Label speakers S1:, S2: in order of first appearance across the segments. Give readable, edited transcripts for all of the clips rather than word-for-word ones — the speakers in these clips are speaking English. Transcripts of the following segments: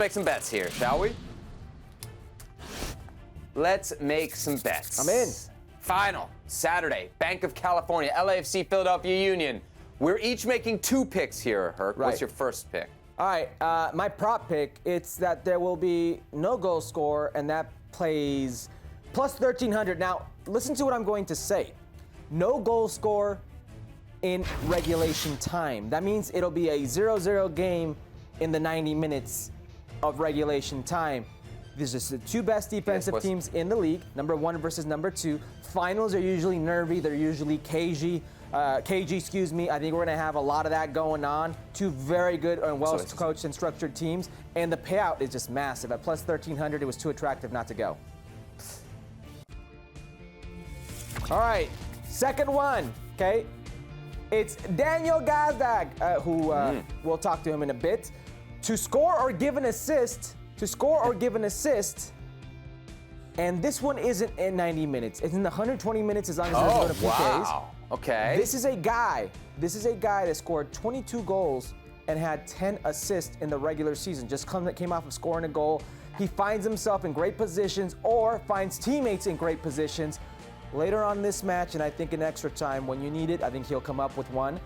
S1: Make some bets here, shall we? Let's make some bets.
S2: I'm in.
S1: Final, Saturday, Bank of California, LAFC Philadelphia Union. We're each making 2 picks here, Herc.
S2: Right.
S1: What's your first pick?
S2: All right, my prop pick, it's that there will be no goal scorer, and that plays plus 1,300. Now, listen to what I'm going to say. No goal scorer in regulation time. That means it'll be a 0-0 game in the 90 minutes of regulation time. These are the 2 best defensive teams in the league, number 1 versus number 2. Finals are usually nervy. They're usually cagey. I think we're going to have a lot of that going on. 2 very good and well-coached and structured teams. And the payout is just massive. At plus 1,300, it was too attractive not to go. All right, second one, okay? It's Daniel Gazdag, who we'll talk to him in a bit. To score or give an assist, and this one isn't in 90 minutes. It's in the 120 minutes as long as there's no PKs.
S1: Wow. Okay.
S2: This is a guy that scored 22 goals and had 10 assists in the regular season. Just came off of scoring a goal. He finds himself in great positions or finds teammates in great positions. Later on this match, and I think in extra time when you need it, I think he'll come up with one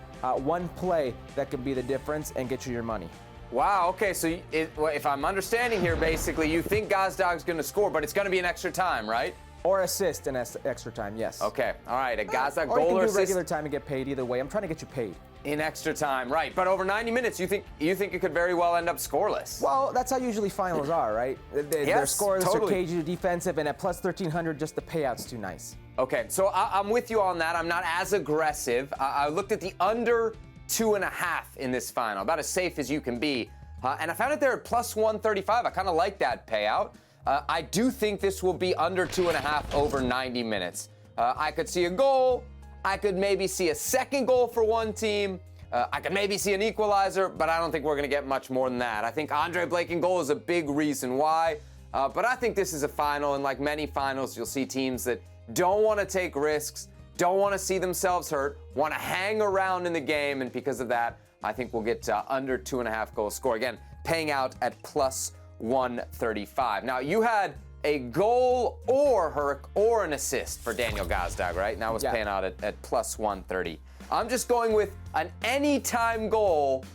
S2: play that could be the difference and get you your money.
S1: Wow, okay, so if I'm understanding here, basically, you think Gazdag's going to score, but it's going to be an extra time, right?
S2: Or assist in extra time, yes.
S1: Okay, all right, a Gazdag
S2: or
S1: goal
S2: you
S1: or
S2: can do
S1: assist
S2: regular time and get paid either way. I'm trying to get you paid.
S1: in extra time, right? But over 90 minutes, you think it could very well end up scoreless?
S2: Well, that's how usually finals are, right? They're scoreless,
S1: totally.
S2: they're cagey, defensive, and at plus 1,300, just the payout's too nice.
S1: Okay, so I'm with you on that. I'm not as aggressive. I looked at the under 2.5 in this final, about as safe as you can be. And I found it there at plus 135. I kind of like that payout. I do think this will be under 2.5 over 90 minutes. I could see a goal. I could maybe see a second goal for one team. I could maybe see an equalizer, but I don't think we're going to get much more than that. I think Andre Blake in goal is a big reason why. But I think this is a final, and like many finals, you'll see teams that don't want to take risks, don't want to see themselves hurt, want to hang around in the game, and because of that, I think we'll get under 2.5 goal score. Again, paying out at plus 135. Now, you had a goal or an assist for Daniel Gazdag, right? Now it's paying out at plus 130. I'm just going with an anytime goal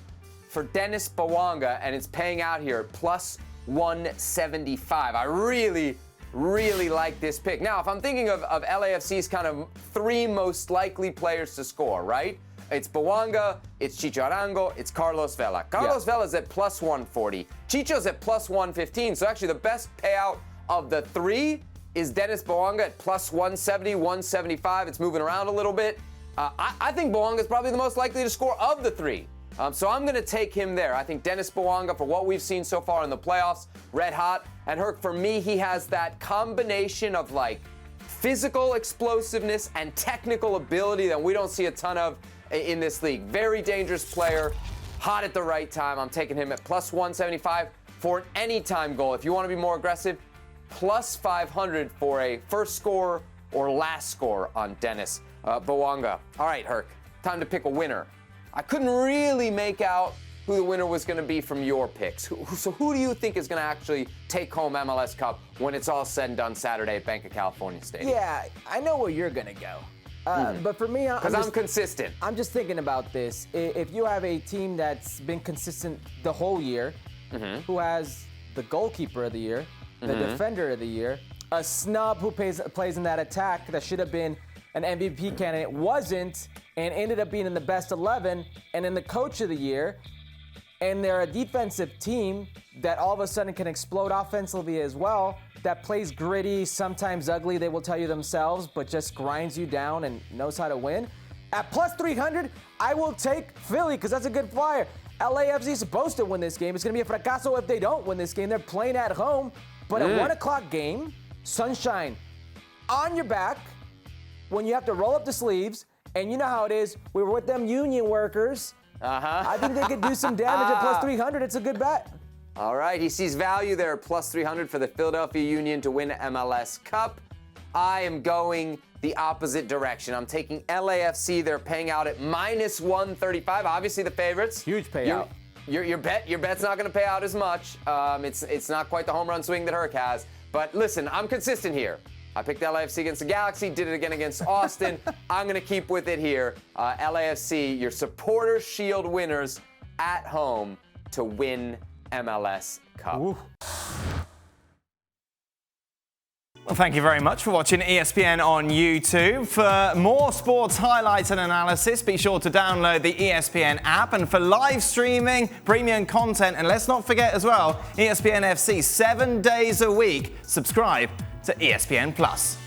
S1: for Dennis Bawanga, and it's paying out here at plus 175. I really like this pick. Now, if I'm thinking of LAFC's kind of 3 most likely players to score, right? It's Bawanga, it's Chicho Arango, it's Carlos Vela. Carlos Vela's at plus 140. Chicho's at plus 115. So actually the best payout of the 3 is Dennis Bawanga at plus 170, 175. It's moving around a little bit. I think Bawanga is probably the most likely to score of the 3. So I'm going to take him there. I think Dennis Bawanga, for what we've seen so far in the playoffs, red hot. And Herc, for me, he has that combination of like physical explosiveness and technical ability that we don't see a ton of in this league. Very dangerous player, hot at the right time. I'm taking him at plus 175 for an anytime goal. If you want to be more aggressive, plus 500 for a first score or last score on Dennis Bawanga. All right, Herc, time to pick a winner. I couldn't really make out who the winner was going to be from your picks. So who do you think is going to actually take home MLS Cup when it's all said and done Saturday at Bank of California Stadium?
S2: Yeah, I know where you're going to go. But for me,
S1: because I'm consistent.
S2: I'm just thinking about this. If you have a team that's been consistent the whole year, who has the goalkeeper of the year, the defender of the year, a snub who plays in that attack that should have been an MVP candidate, wasn't, and ended up being in the best 11, and in the coach of the year, and they're a defensive team that all of a sudden can explode offensively as well, that plays gritty, sometimes ugly, they will tell you themselves, but just grinds you down and knows how to win. At plus 300, I will take Philly because that's a good flyer. LAFC is supposed to win this game. It's going to be a fracaso if they don't win this game. They're playing at home, but a 1 o'clock game, sunshine on your back, when you have to roll up the sleeves, and you know how it is, we were with them union workers. I think they could do some damage at plus 300. It's a good bet.
S1: All right, he sees value there at plus 300 for the Philadelphia Union to win MLS Cup. I am going the opposite direction. I'm taking LAFC. They're paying out at minus 135. Obviously the favorites.
S2: Huge payout.
S1: Your bet's not going to pay out as much. It's not quite the home run swing that Herc has. But listen, I'm consistent here. I picked LAFC against the Galaxy, did it again against Austin. I'm going to keep with it here. LAFC, your Supporters Shield winners at home to win MLS Cup.
S2: Ooh.
S3: Well, thank you very much for watching ESPN on YouTube. For more sports highlights and analysis, be sure to download the ESPN app. And for live streaming, premium content, and let's not forget as well, ESPN FC 7 days a week. Subscribe to ESPN Plus.